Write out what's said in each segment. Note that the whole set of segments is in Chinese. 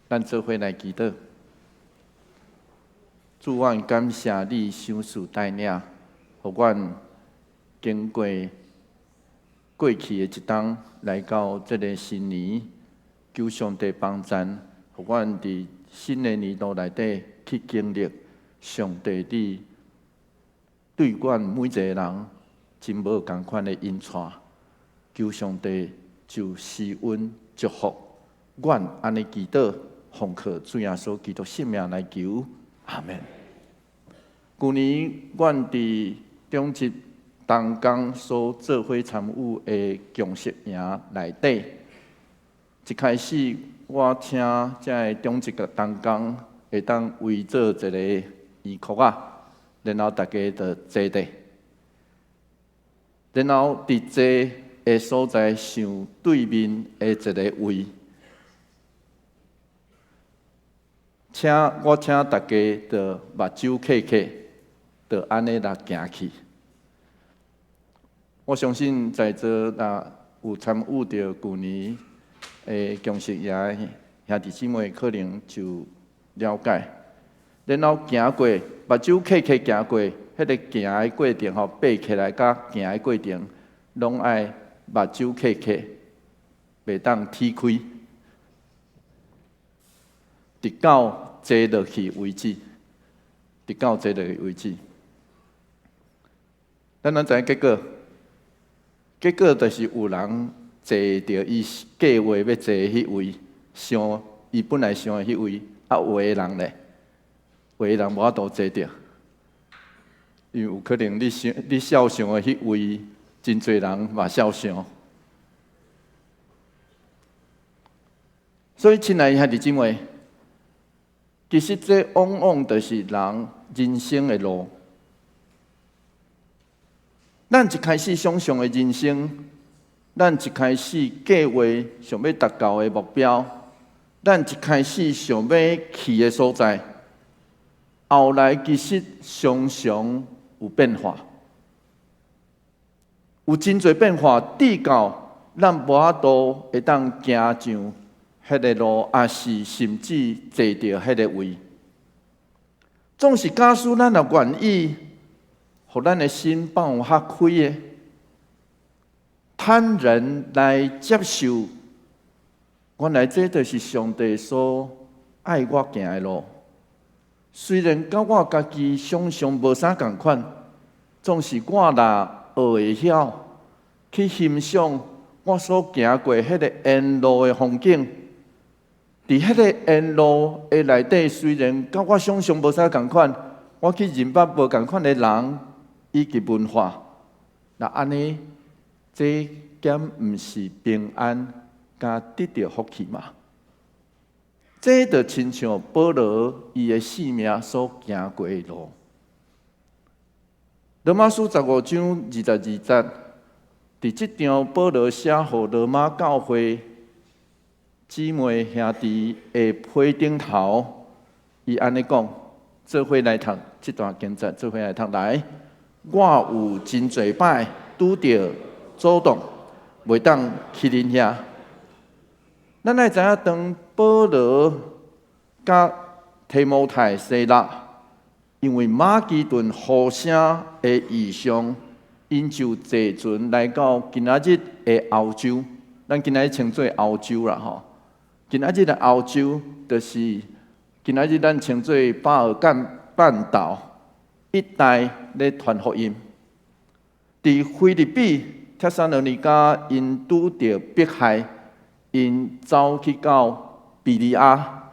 咱做伙来祈祷。主，阮感谢你赏赐带领，互阮经过过去的一冬，来到这个新年，求上帝帮咱，互阮伫新的年度内底去经历上帝你对阮每一个人真无共款的恩赐，求上帝就施恩祝福。阮安尼祈祷，奉靠主耶稣基督圣名来求，阿门。旧年阮伫中职东港所做伙参与的共识营内底，一开始我请这个中职个东港会当围做一个圆圈啊，然后大家就坐地，然后伫坐的所在上对面的一个位。我请大家就目睭闭起，就安尼来行去。我相信在座若有参与到旧年的共识营的兄弟姊妹，可能就了解。然后行过，目睭闭起行过，迄个行的过程吼，爬起来甲行的过程，拢爱目睭闭起，袂当踢开。直到坐落去为止，直到坐落去为止。咱知影结果？结果就是有人坐着伊计划要坐迄位，想伊本来想的迄位，啊有的人咧，有的人无法度坐着，因为有可能你想象的迄位，真侪人嘛想象。所以，亲爱的兄弟姊妹。其实这往往就是人人生的路。咱一开始想象的人生，咱一开始计划想要达到的目标，咱一开始想要去的所在，后来其实常常有变化，有真侪变化，直到咱无法度会当行上迄个路，也是甚至坐到迄个位，总是假使咱也愿意，互咱的心放较开的，坦然来接受，原来这就是上帝所爱我行的路。虽然甲我家己想象无啥共款，总是我若学会晓去欣赏我所行过迄个沿路的风景。伫迄个沿路的内底，虽然甲我想象无啥共款，我去认捌无共款的人以及文化，那安尼，这减毋是平安，甲得到福气嘛？这就亲像保罗伊的性命所行过的路。罗马书15章22节，伫即张保罗写互罗马教会姊妹兄弟的批顶头，伊安尼讲，做伙来读这段经节，做伙来读来。我有真侪摆拄着阻挡，袂当去恁遐。咱爱知影，当保罗甲提摩太洗纳，因为马其顿呼声的异象，因就坐船来到今仔日的欧洲，咱今仔日称作欧洲啦吼。今仔日的欧洲，就是今仔日咱称作巴尔干半岛一带咧传福音。伫菲律宾、帖撒罗尼迦，因拄着迫害，因走去到比利亚。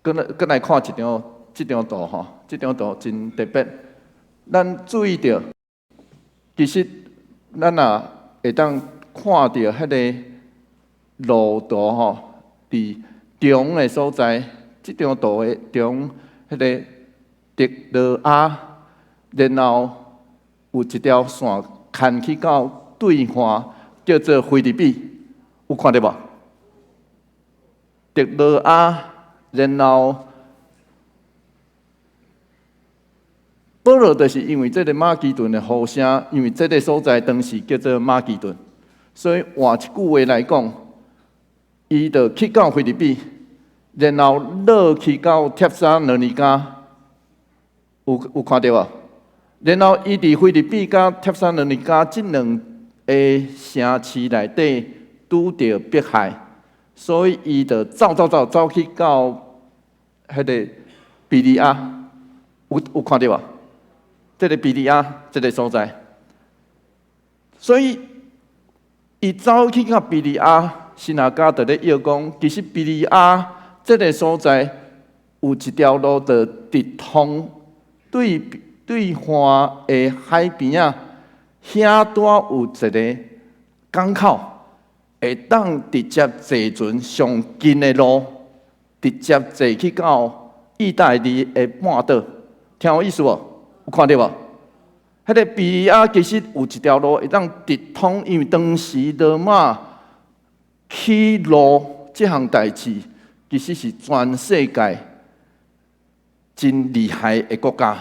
搁来看这张图吼，这张图真特别。咱注意到，其实咱也会当看到迄个路途吼。伫中的所在，这张图的中，迄个特罗亚，然后有一条线牵去到对岸，叫做菲律宾，有看到无？特罗亚，然后保罗就是因为这个马其顿的呼声，因为这个所在当时叫做马其顿，所以换一句话来讲。伊就去到菲律宾，然后落去到帖撒罗尼迦，有看到无？然后伊伫菲律宾甲帖撒罗尼迦即两个城市内底拄着迫害，所以伊就走去到迄个比利亚，有看到无？这个比利亚这个所在，所以伊走去到比利亚，新亚家就咧要讲，其实比利亚这个所在有一条路就直通对岸的海边啊，遐多有一个港口，会当直接坐船上近的路，直接坐去到意大利的半岛，听有意思无？有看到无？迄个比利亚其实有一条路会当直通，因为当时罗马起路这项代志，其实是全世界真厉害的国家，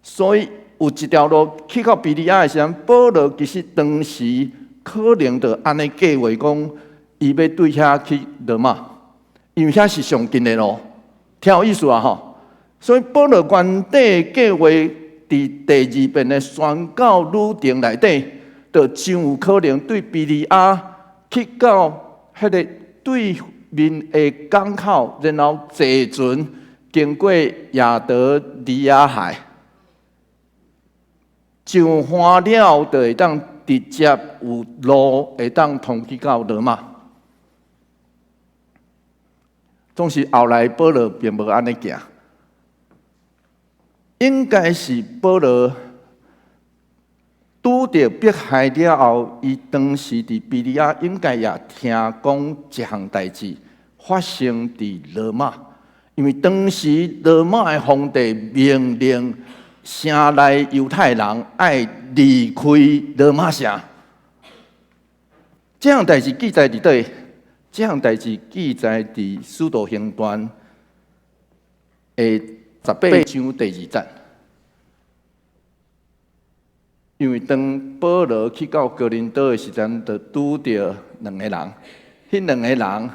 所以有一条路去到比利亚的时阵，保罗其实当时可能就安尼计划讲，伊要对遐去罗马，因为遐是上近的路，听有意思啊吼！所以保罗原底计划伫第二遍的宣教旅程内底，就真有可能对比利亚去到迄个对面的港口，然后坐船经过亚得里亚海，上岸了就会当直接有路会当通去到罗马。总是后来保罗并无安尼行。应该是保罗拄着迫害了后，伊当时伫比利亚应该也听讲一项代志发生伫罗马，因为当时罗马的皇帝命令城内犹太人爱离开罗马城。这项代志记载伫倒？这项代志记载伫《使徒行传》18章第2节，因为当保罗去到哥林多的时阵，就拄着两个人，迄两个人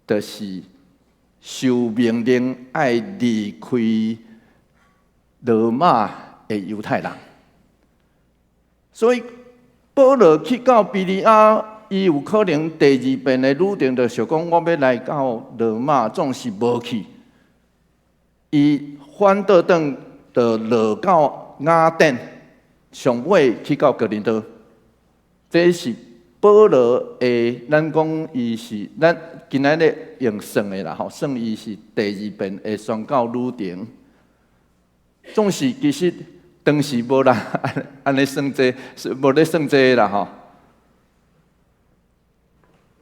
就是受命令爱离开罗马的犹太人，所以保罗去到比利亚，伊有可能第二遍的旅程就想讲，我要来到罗马，总是无去。伊反倒转就落到雅典，上尾去到哥林多。这是保罗的，咱讲伊是咱今仔日用算的啦，吼，算伊是第二遍的宣教旅程。总是其实当时无啦，安尼算这，无咧算这啦，吼。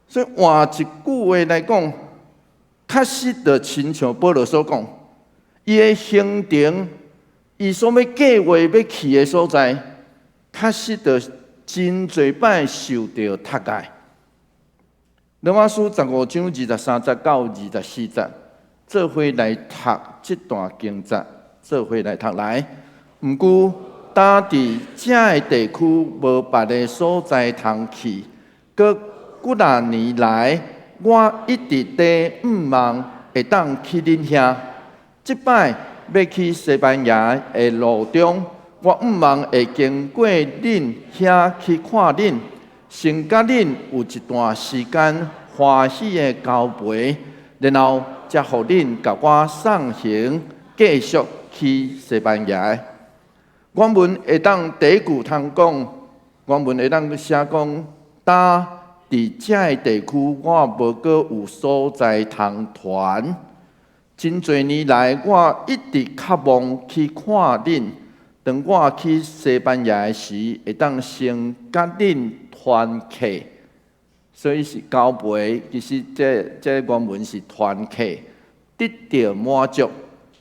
所以换一句话来讲，确实就亲像保罗所讲。伊的行程，伊所要计划要去的所在，确实着真侪摆受到踢界。罗马书15章23节到24节，做伙来读这段经节，做伙来读来。毋过，当伫遮的地区无别的所在通去，过几啊年来，我一直在望会当去恁遐。即摆要去西班牙的路中，我望会经过恁遐去看恁，先甲恁有一段时间欢喜的交陪，然后才互恁甲我送行，继续去西班牙。原文会当第一句通讲，原文会当写讲，呾伫遮的地区，我无阁有所在通传。真侪年来，我一直渴望去看恁。当我去西班牙时，会当先甲恁团客，所以是交陪。其实这原文是团客，得到满足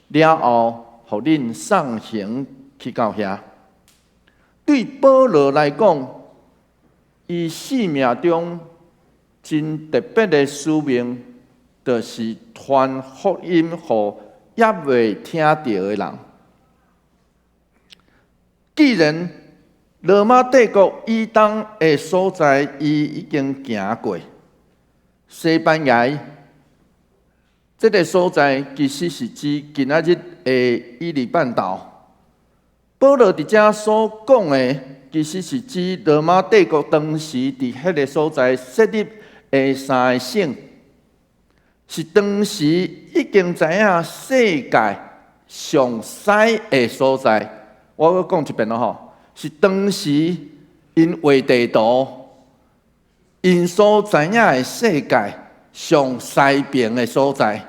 了后，互恁送行去到遐。对保罗来讲，伊生命中真特别的使命。就是传福音予也未听到的人。既然罗马帝国以东的所在，伊已经行过，西班牙这个所在其实是指今仔日的伊犁半岛。保罗伫遮所讲的，其实是指罗马帝国当时伫迄个所在设立的三个省，是当时已经知影世界上西的所在。我要讲一遍咯吼，是当时因画地图，因所知影的世界上西边的所在。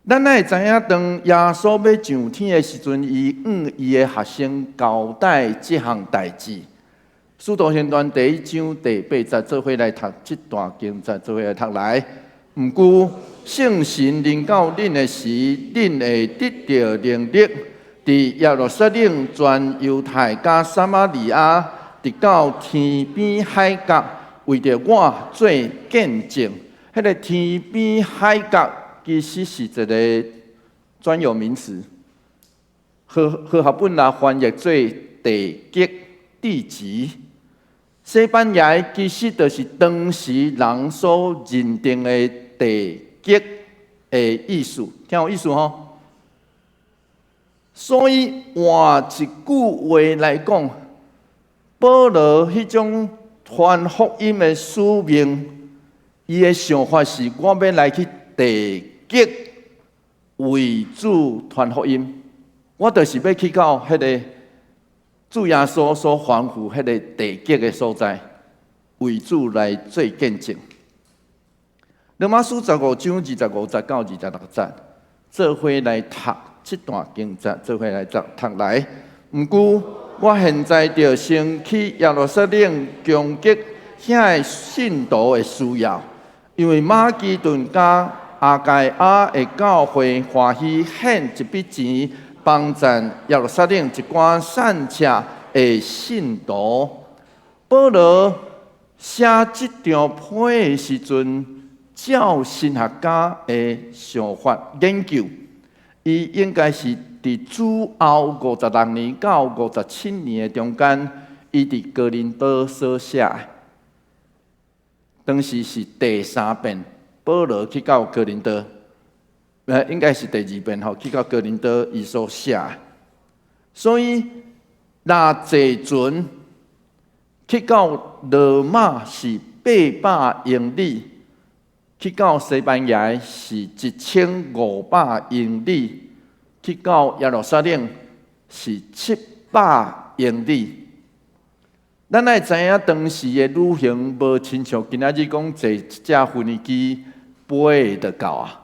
咱会知影，当耶稣要上天的时阵，伊伊的学生交代这项代志。《使徒行传》第1章第8节，做伙来读这段经节，做伙来读来。毋过，圣神临到恁的时，恁会得到能力，伫耶路撒冷、全犹太甲撒玛利亚，直到天边海角，为着我做见证。迄个天边海角，其实是一个专有名词，和合本来翻译做地极、地极。西班牙其实就是当时人所认定的地极的意思，听有意思吼？所以换一句话来讲，保罗迄种传福音的使命，伊的想法是：我要来去地极为主传福音，我就是要去到迄个主耶稣所吩咐迄个地极的所在，为主来做见证。罗马书15章25节到26节，做伙来读这段经节，做伙来读来。毋过我现在就先去耶路撒冷攻击遐个信徒的需要，因为马其顿甲阿盖亚的教会欢喜献一笔钱，帮赞耶路撒冷一寡散车的信徒。保罗写这张批的时阵，照神学家的想法研究，伊应该是伫主后56年到57年的中间，伊伫哥林多所写的。当时是第3遍。保罗去到哥林多，应该是第2遍吼，去到哥林多伊所写。所以，若坐船去到罗马是800英里，去到西班牙是1500英里，去到耶路撒冷是700英里。咱爱知影当时的旅行无亲像今仔日讲坐一架飞机飞就到啊。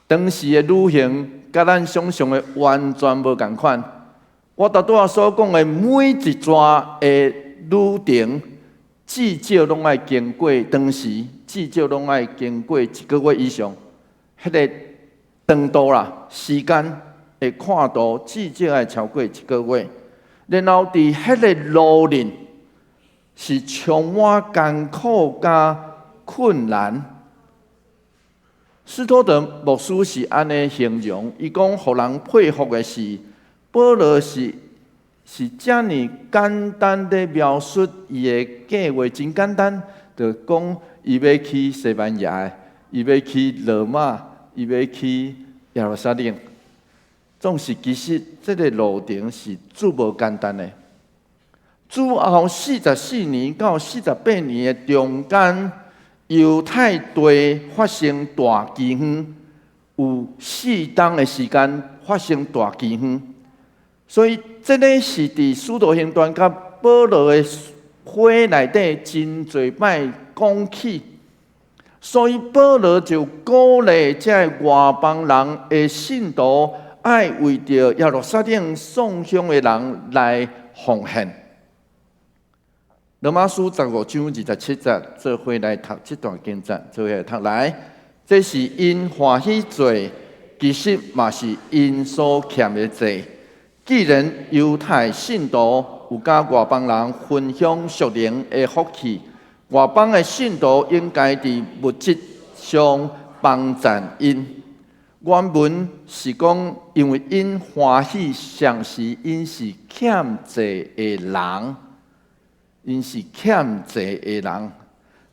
当时的旅行甲咱想象的完全无共款。我拄仔所讲的每一段的旅程，至少拢爱经过，当时至少拢爱经过1个月以上。迄个长度啦，时间的看度至少爱超过1个月。然后伫迄个路程是充满艰苦加困难。斯托德牧师是安尼形容，伊讲，互人佩服的是，保罗是遮尔简单的描述伊的计划，真简单，就讲伊要去西班牙，伊要去罗马，伊要去耶路撒冷。总是其实这个路程是足无简单的。主后44年到48年的中间，犹太地发生大饥荒，有4冬的时间发生大饥荒，所以这个是伫使徒行传甲保罗的会内底真侪摆讲起，所以保罗就鼓励这外邦人的信徒。爱为着耶路撒冷送香的人来奉献。罗马书15章27节，做伙来读这段经节，做伙来读来。这是因欢喜做，其实嘛是因所欠的债。既然犹太信徒有甲外邦人分享属灵的福气，外邦的信徒应该伫物质上帮赞因。原文是讲，因为因欢喜，上是因是欠债的人，因是欠债的人。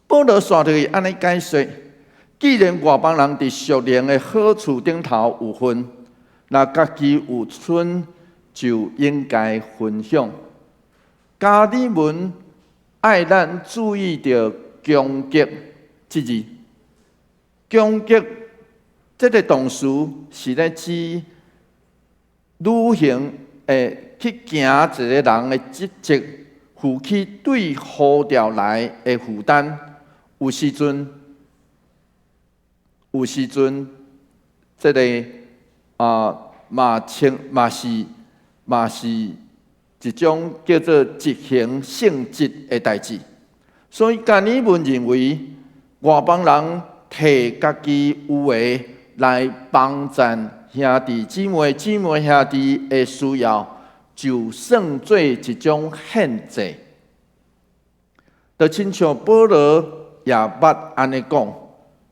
保罗续落去安尼解说：既然外邦人伫属灵的好处顶头有份，那家己有剩就应该分享。加尔文爱咱注意到攻击这字，攻击这个动词是咧指履行去行一个人的职责，负起对呼召来的负担。有时阵，这个嘛是一种叫做执行性质的代志。所以，加尔文认为，外邦人摕家己有的来帮赞兄弟姊妹兄弟的需要，就算做一种献祭。就亲像保罗也捌安尼讲，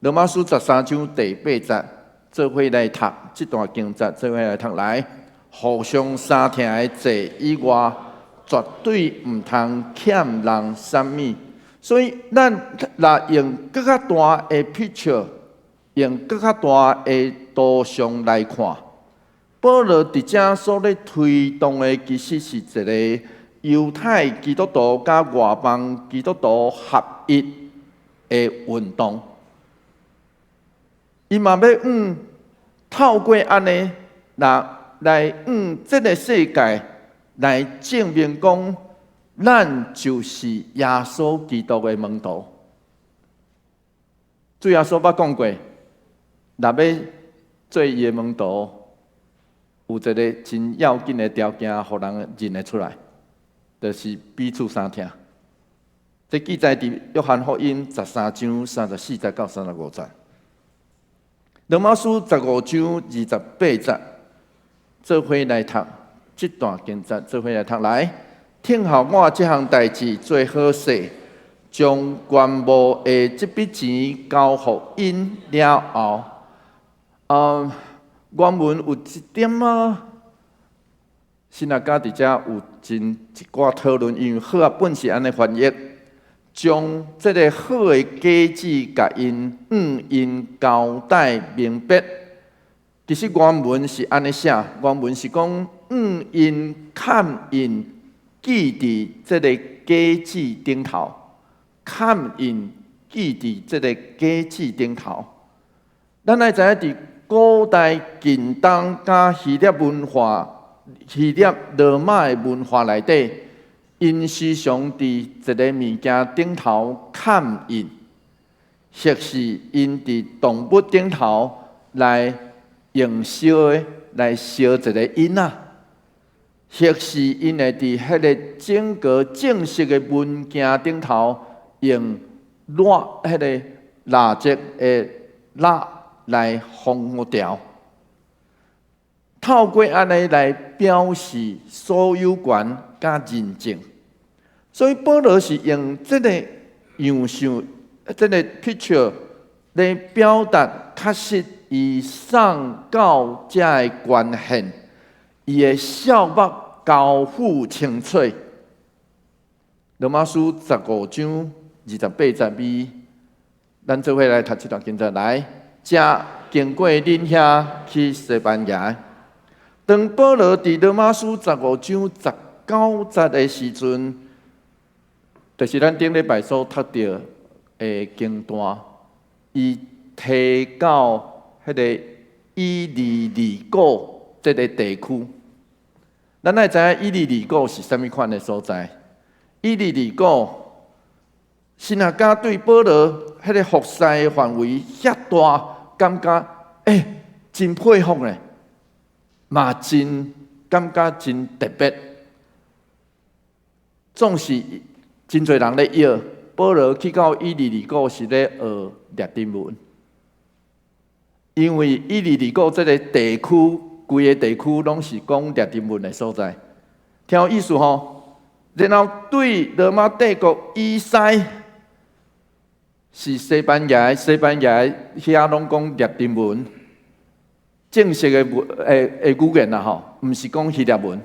罗马书13章第8节，做伙来读这段经节，做伙来读来，互相相听的祭以外，绝对唔通欠人啥物。所以，咱若用更较大的 picture， 用更较大的图像来看，保罗伫遮所咧推动的，其实是一个犹太基督徒甲外邦基督徒合一的运动。伊嘛要透过安尼，来这个世界来证明讲。咱就是耶稣基督的门徒。主耶稣捌讲过，若要做伊的门徒，有一个真要紧的条件，互人认得出来，就是彼此相听。这记载伫约翰福音13章34节到35节，罗马书15章28节，做伙来读这段经节，做伙来读来。听候我这项代志做好势，将全部的这笔钱交互因了后，原文有一点新亚家伫遮有一寡讨论，因为好啊本是安尼翻译，将这个好的价值甲因交代明白。其实原文是安尼写，原文是讲因看因。记伫这个价值顶头，看印记伫这个价值顶头。咱来知影伫古代近东甲希腊文化、希腊罗马的文化内底，因时常伫一个物件顶头看印，或是因伫动物顶头来用烧的，来烧一个因啊。或是因会伫迄个整个正式的文件顶头用迄个蜡烛的蜡来封条，透过安尼来表示所有权甲认证。所以保罗是用这个样相、这个 picture 来表达，确实伊送到遮的捐献，伊的效目。交付清楚。罗马书15章28节，咱做伙来读这段经节来。这经过恁遐去西班牙，当保罗伫罗马书15章19节的时阵，就是咱顶礼拜所读到的经段，伊提到迄个伊利里古这个地区。咱爱知影伊利里古是啥物款的所在？伊利里古，新亚家对保罗迄个服侍的范围遐大，感觉真佩服咧，嘛真感觉真特别。总是真侪人咧约保罗去到伊利里古是咧学拉丁文，因为伊利里古这个地区。规个地区拢是讲拉丁文的所在，听有意思吼。然后对罗马帝国以西是西班牙遐拢讲拉丁文，正式的语言啦吼，毋是讲希腊文。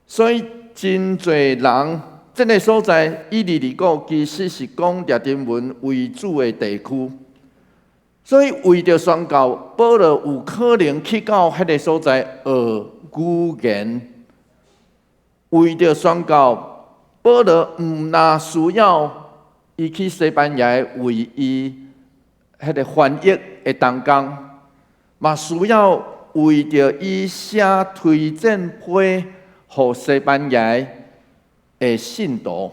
所以真侪人这个所在以利里古其实是讲拉丁文为主的地区，所以为着宣告保罗有可能去到迄个所在学语言，为着宣告保罗毋那需要伊去西班牙为伊迄个翻译的同工，嘛需要为着伊写推荐批予西班牙的信徒，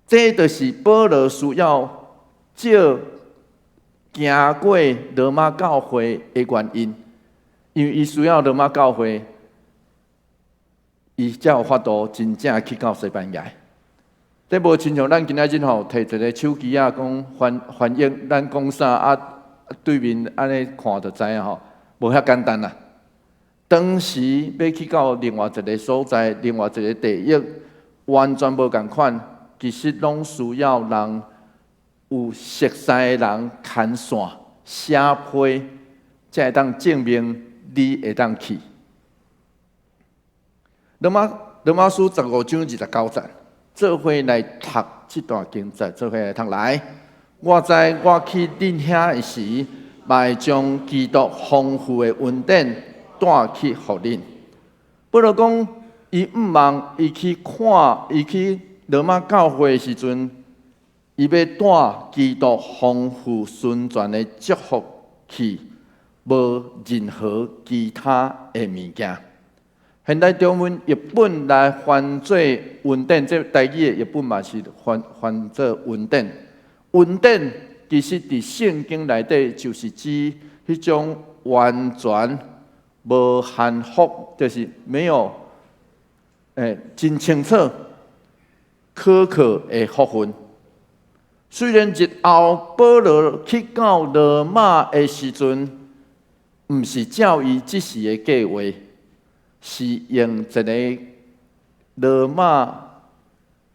这就是保罗需要借行过罗马教会的原因，因为伊需要罗马教会，伊才有法度真正去到西班牙。这无亲像咱今仔日吼，摕一个手机啊，讲翻译咱讲啥啊，对面安尼看就知影吼，无遐简单啦。当时要去到另外一个所在，另外一个地域，完全无共款，其实拢需要人有熟悉的人牵线写批，才会当证明你会当去。罗马书15章29节，做伙来读这段经节，做伙来读来。我在我去恁遐时，卖将基督丰富的恩典带去互恁。不如讲，伊毋望伊去看，伊去罗马教会的时阵，伊要带基督丰富宣传的祝福去，无任何其他的物件。现代中文译本来翻做恩典，这台语的译本嘛是翻做恩典。恩典其实伫圣经内底就是指迄种完全无含糊，就是没有真清楚、苛刻的福分。虽然日后保罗去到罗马的时阵，毋是照伊即时的计划。是用一个罗马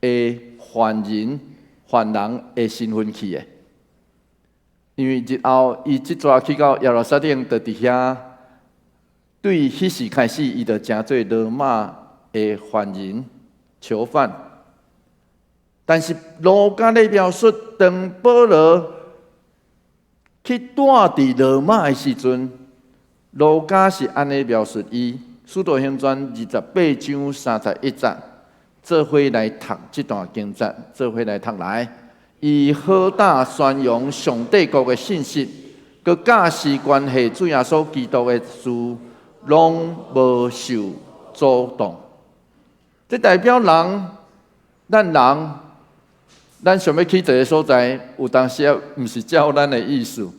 的犯人的身份去的，因为日后伊即阵去到耶路撒冷，就伫遐，对迄时开始，伊就成做罗马的犯人、囚犯。但是路加的描述，当保罗去住伫罗马的时阵，路加是安尼描述伊。《使徒行传》28章31节，做伙来读这段经节，做伙来读来。伊好大宣扬上帝国的信息，佮假使关系主耶稣基督的事，拢无受阻挡。这代表咱想要去一个所在，有当时啊，毋是照咱的意思，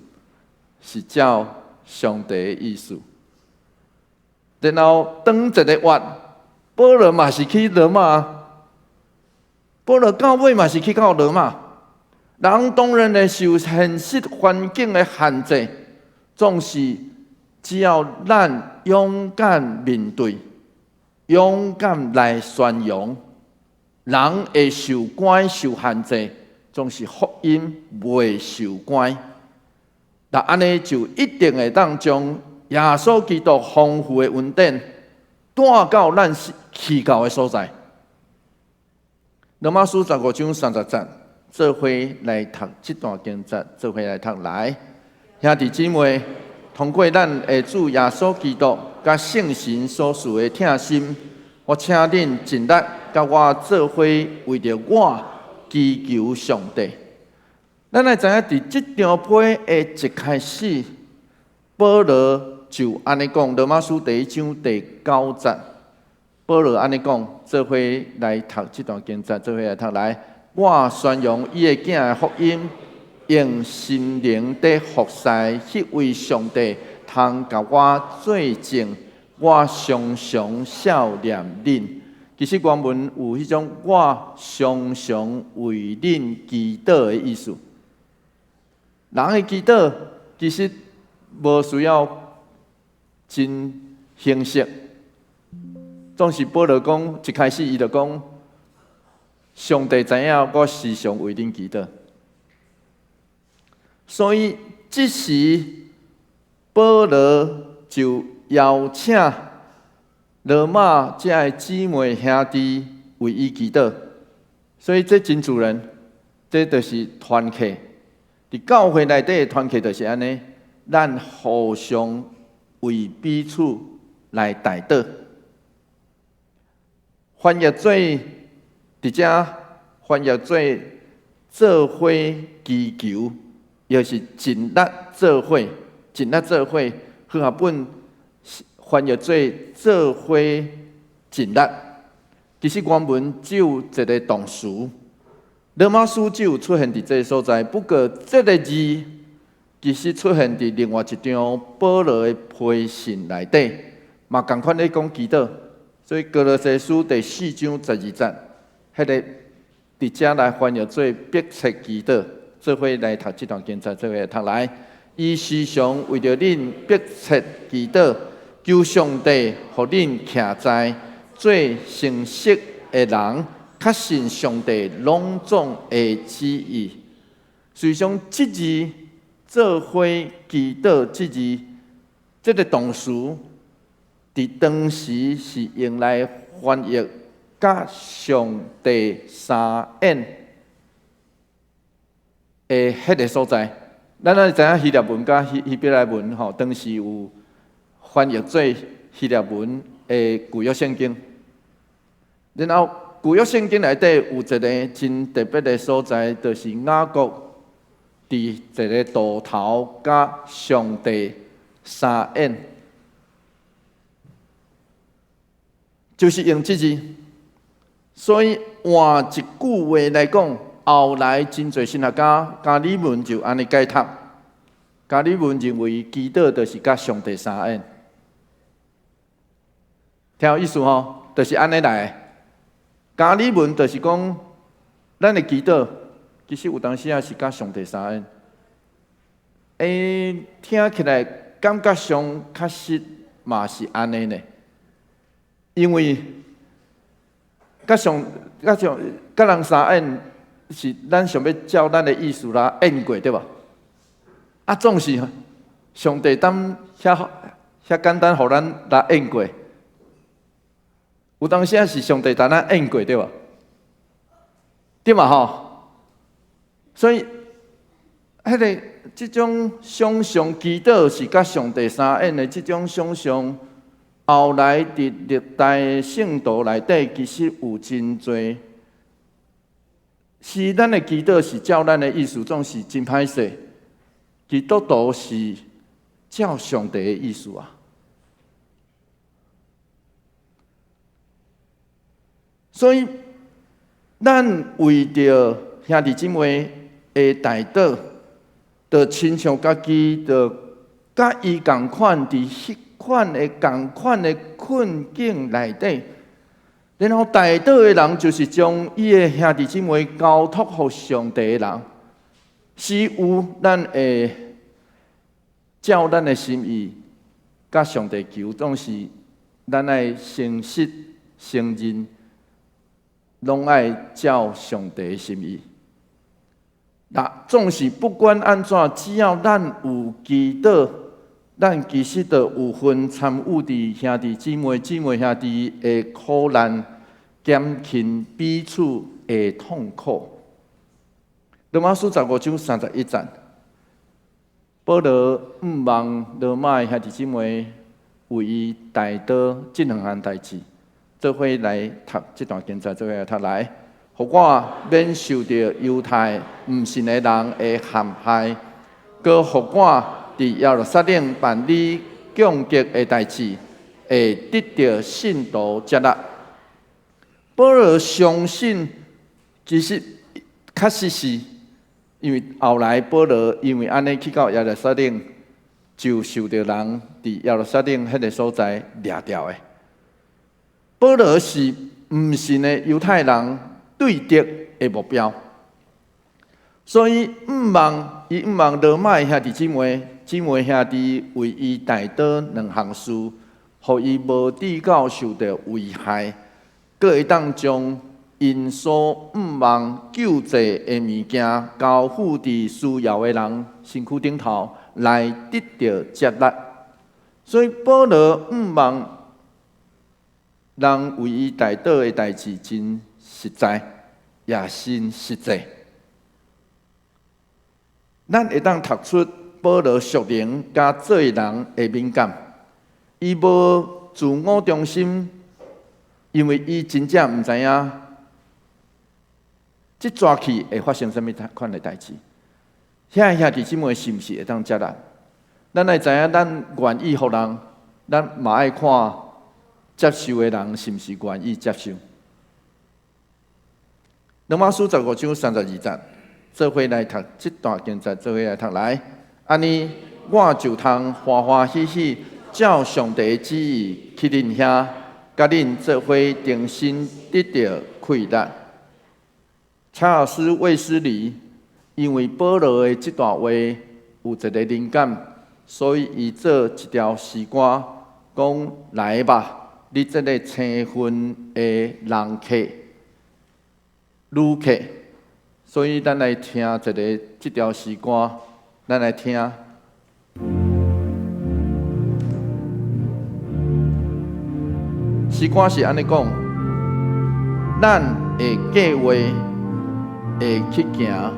是照上帝的意思。然后当一个月，保罗嘛是去罗马，保罗到尾嘛是去到罗马。人当然会受现实环境的限制，总是只要咱勇敢面对，勇敢来宣扬，人会受关受限制，总是福音未受关。那安尼就一定会当将耶稣基督丰富的恩典带到咱去到的所在。罗马书15章30节，做伙来读这段经节，做伙来读来。兄弟姊妹，通过咱的主耶稣基督甲圣神所赐的疼心，我请恁尽力甲我做伙，为着我祈求上帝。咱来知影，伫这张批的一开始，保罗就安尼讲，罗马书1章第9节，保罗安尼讲，做伙来读这段经节，做伙来读来。我宣扬伊的囝的福音，用心灵的服侍，迄位上帝通甲我做证，我常常孝念恁。其实原文有迄种我常常为恁祈祷的意思。人的祈祷其实无需要真形式，总是保罗讲一开始伊就讲，上帝知影我时常为恁祈祷，所以这时保罗就邀请罗马这些姊妹兄弟为伊祈祷，所以这真主人，这就是团契。伫教会内底的团契就是安尼，咱互相为彼此来代祷。翻译做伫遮，翻译做做伙祈求，又是尽力做伙，尽力做伙。和合本翻译做做伙尽力。其实原文只有一个动词，罗马书只有出现伫这个所在。不过这个字其实出现伫另外一张保罗的批信内底，嘛同款咧讲祈祷。所以哥罗西书第4章12节，迄个伫遮来翻译做迫切祈祷。做伙来读这段经节，做伙读来。伊时常为着恁迫切祈祷，求上帝互恁徛在做诚实的人，确信上帝隆重的旨意。实际上，这字做伙祈祷，这字这个动词，伫当时是用来翻译甲上帝相应的迄个所在。咱知影希腊文甲希伯来文吼，当时有翻译做希腊文的旧约圣经。然后旧约圣经内底有一个真特别的所在，就是雅各伫一个渡头甲上帝相应，就是用这字。所以换一句话来讲，后来真侪神学家加理文就安尼解读。加理文认为祈祷就是甲上帝相应，听有意思吼？就是安尼来的。加理文就是讲，咱的祈祷其实有当时也是甲上帝相应。听起来感觉上确实嘛是安尼呢，因为甲人相应是咱想要照咱的意思啦应过，对吧？啊，总是上帝当遐简单，互咱来应过。有当时是上帝当咱应过，对吧？对嘛吼？所以，这种想象祈祷是甲上帝相应的，这种想象后来伫历代圣徒内底，其实有真多。是咱的祈祷是照咱的意思，总是真歹势。基督徒是照上帝的意思啊。所以，咱为着兄弟姊妹的代祷，就亲像家己，就甲伊共款伫迄款的共款的困境内底，然后代祷的人就是将伊的兄弟姊妹交托互上帝的人。是有咱会照咱的心意，甲上帝求，总是咱爱诚实承认，拢爱照上帝的心意。那总是不管安怎，只要咱有祈祷，咱其实就有份参与伫兄弟姊妹兄弟的苦难，减轻彼此的痛苦。罗马书15章31节，保罗毋望罗马的兄弟姊妹为伊代祷这两项代志，做伙来读这段经节，做伙来读来，互我免受到犹太毋信的人的陷害，搁互我伫耶路撒冷办理降级的代志，会得到信徒接纳。保罗相信，其实确实是。因为后来保罗因为安尼去到耶路撒冷，就受到人伫耶路撒冷迄个所在掠掉的。保罗是毋信的犹太人对敌的目标，所以毋望罗马的兄弟姊妹兄弟为伊代祷两项事，互伊无至到受到危害，搁会当将因所毋望救济的物件，交付伫需要的人身躯顶头，来得到接纳。所以保罗毋望人为伊代祷的代志真实在，也真实际。咱会当读出保罗属灵甲做人的敏感，伊无自我中心，因为伊真正毋知影即抓去会发生什么款的代志。兄弟姊妹是毋是会当接纳？咱会知影，咱愿意互人，咱嘛爱看接受的人是毋是愿意接受。罗马书15章32节，做伙来读这段经节，做伙来读来。安尼，我就通欢欢喜喜，照上帝的旨意去恁遐，甲恁做伙重新得到快乐。查尔斯·卫斯理因为保罗的这段话有一个灵感，所以伊做一条诗歌，讲来吧，你这个青训的人客、旅客。所以咱来听这条诗歌，咱来听。诗歌是安尼讲：咱的计划会去行，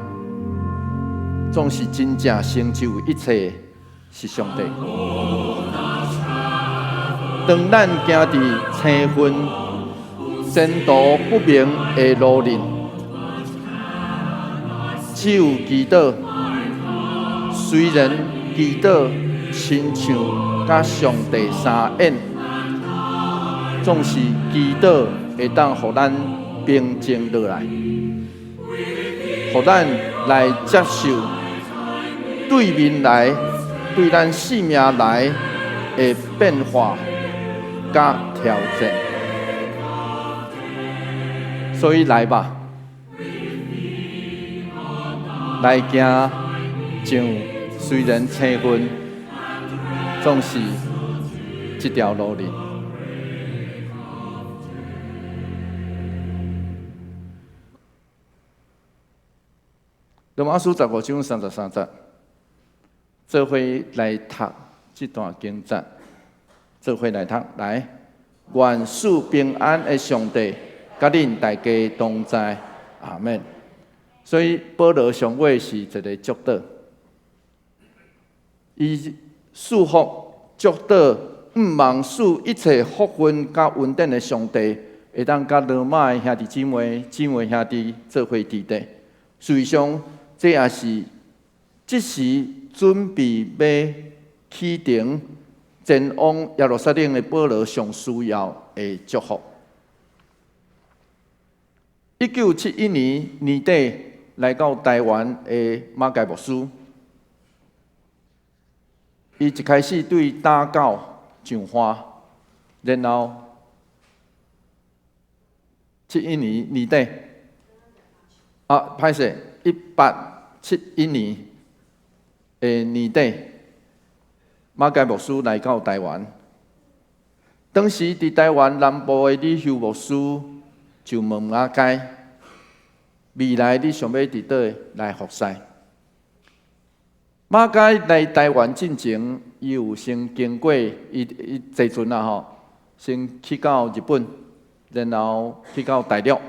总是真正成就一切是上帝。当咱行伫青训前途不明的路里，只有祈祷，虽然祈祷亲像甲上帝相演，总是祈祷会当互咱平静落来，互咱来接受对面来、对咱生命来的变化甲挑战。所以来吧，来行像虽然青训，总是这条路里。罗马书15章33节，做伙来读这段经节，做伙来读来。愿赐平安的上帝，甲恁大家同在，阿们。所以保罗上尾是一个祝祷，伊祝福祝祷，毋望使一切福分甲稳定的上帝，会当甲罗马的兄弟姊妹兄弟做伙伫地。事实上，这也是即时准备要启程前往耶路撒冷的保罗上需要的祝福。1971年年底来到台湾的马介牧师，伊一开始对打狗上花，然后71年年底歹势1871年的年底，马介牧师来到台湾。当时伫台湾南部的李修牧师就问马介，未来你想要伫倒来服侍？马介来台湾进前，伊有先经过伊坐船先去到日本，然后去到大陆。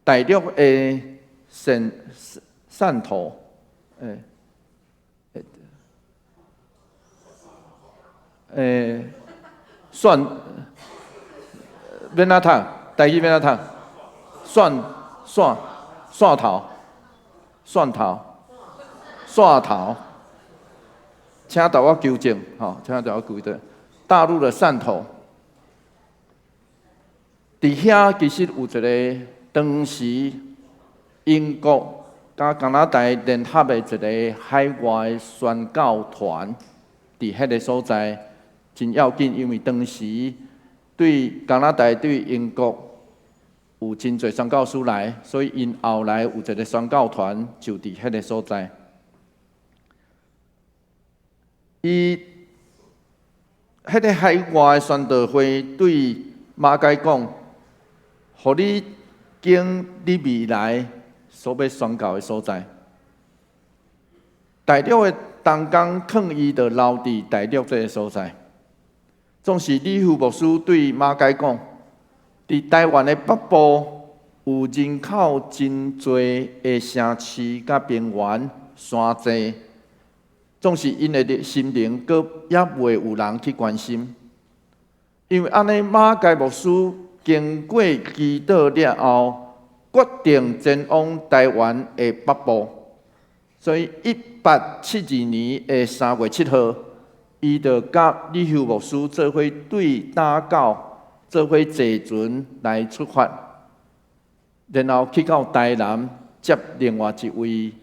大陆的汕头，蒜免哪读？台语免哪读？蒜头，请大我纠正，请大我纠正。大陆的汕头，伫遐其实有一个当时英国甲加拿大联合的一个海外宣教团，伫迄个所在真要紧，因为当时对加拿大、对英国有真侪宣教师来，所以因后来有一个宣教团就伫迄个所在。伊迄个海外宣道会对马介讲，互你经你未来所要宣教的所在。大陆的东港抗议就留伫大陆这个所在。总是李副牧师对马介讲，伫台湾的北部有人口真多的城市甲平原山济，总是因的心灵，阁也袂有人去关心。因为安尼，马偕牧师经过祈祷了后，决定前往台湾的北部。所以，1872年的3月7号，伊就甲李秀牧师做伙对打狗，做伙坐船来出发，然后去到台南接另外一位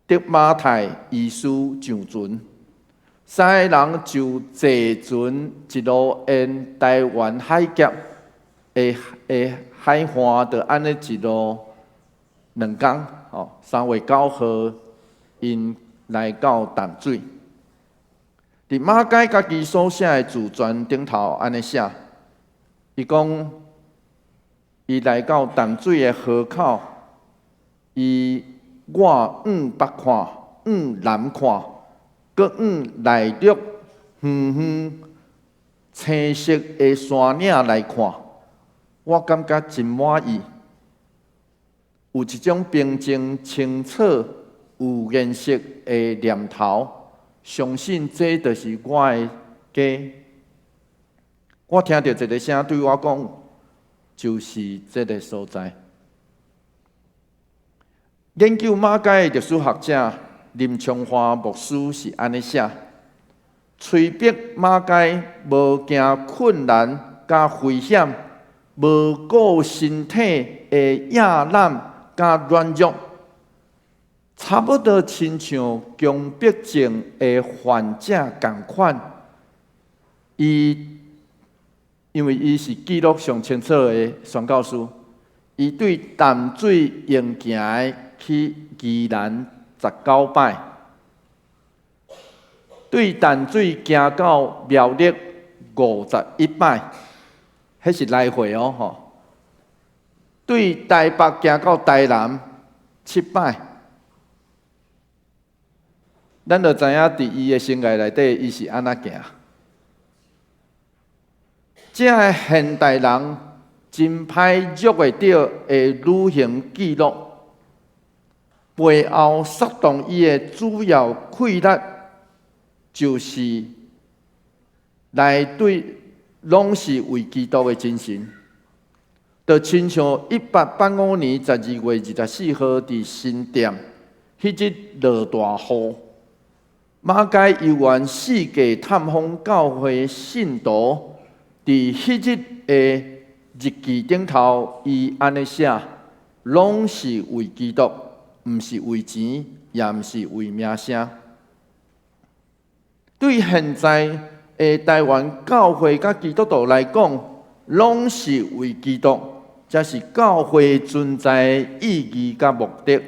德马泰医师上船。三个人就坐船一路沿台湾海峡的海岸，就安尼一路2天。3月9号，因来到淡水。伫马偕家己所写的自传顶头安尼写，伊讲伊来到淡水的河口，伊我往北看，往南看。搁往内陆远远青色的山岭来看，我感觉真满意。有一种平静、清澈、有颜色的念头，相信这就是我的家。我听到一个声对我讲，就是这个所在。研究马偕的历史学者林昌华牧师是安尼写：催逼马偕无惊困难甲危险，无顾身体的亚懒甲软弱，差不多亲像强迫症的患者同款。因为伊是记录上清楚的宣教师，伊对淡水用行去宜兰19摆，对淡水行到苗栗51摆，迄是来回哦吼。对台北行到台南7摆，咱就知影伫伊的生涯内底，伊是安怎行。这个现代人真歹捉会到的旅行记录，背后煽动伊的主要困难，就是内对拢是为基督的精神。就亲像1885年12月24号伫新店，迄日落大雨，马偕游园世界探访教会信徒，伫迄日的日记顶头，伊安尼写：拢是为基督，毋是为钱，也毋是为名声。对现在的台湾教会甲基督徒来讲，拢是为基督。这是教会存在的意义甲目的。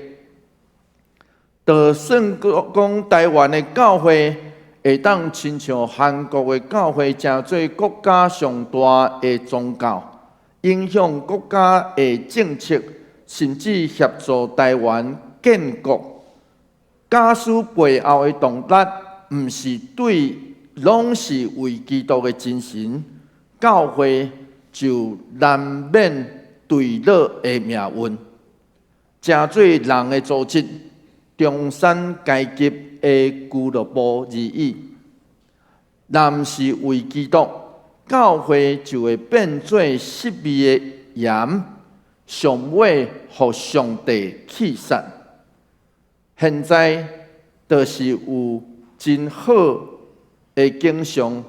就算讲台湾的教会会当亲像韩国的教会，成做国家上大的宗教，影响国家的政策，甚至协助台湾建国。假使背后的动力，毋是对拢是为基督的精神，教会就难免对落的命运，成做人的组织，中产阶级的俱乐部而已。若毋是为基督，教会就会变做失味的盐，上尾互上帝弃杀。现在就是有真好的景象，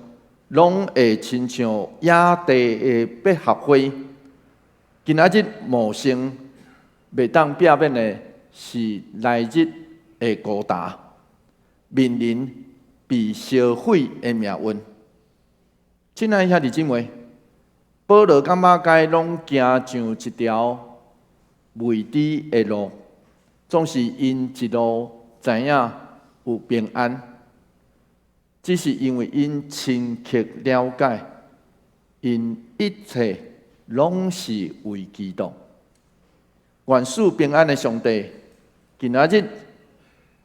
拢会亲像野地的百合花。今仔日茂盛，袂当避免的是来日的孤单，面临被烧毁的命运。亲爱兄弟姊妹，保罗甲马偕拢行上一条未知的路，总是因一路知影有平安，只是因为因深刻了解，因一切拢是为基督。愿赐平安的上帝，今仔日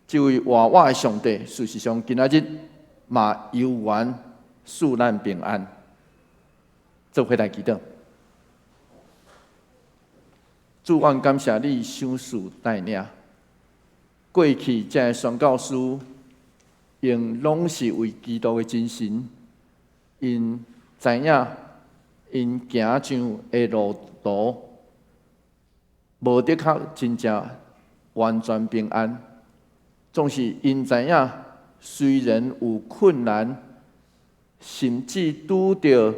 这位活我的上帝，事实上今仔日嘛有缘赐咱平安。做伙来祈祷。主，愿感谢你赏赐带领。过去这些宣教师，因拢是为基督的精神，因知影因行上的路途，无的确真正完全平安。总是因知影，虽然有困难，甚至拄着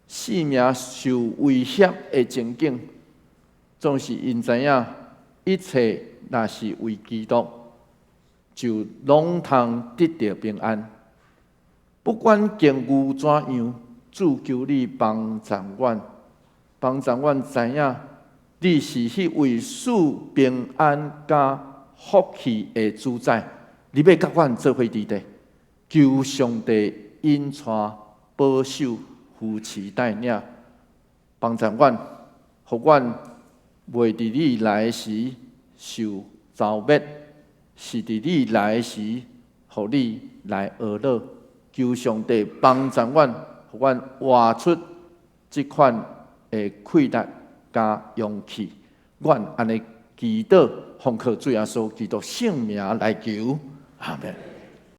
性命受威胁的情景，总是因知影一切若是为基督，就拢通得到平安。不管境遇怎样，主求你帮助阮，帮助阮知影，你是迄位赐平安甲福气的主宰。你要甲阮做伙伫地，求上帝引带、保守、扶持带领，帮助阮，互阮袂伫你来时受遭灭，是伫你来时，互你来学乐。求上帝帮助阮，互阮活出即款的气力加勇气。阮安尼祈祷，奉靠主耶稣基督圣名来求，阿门。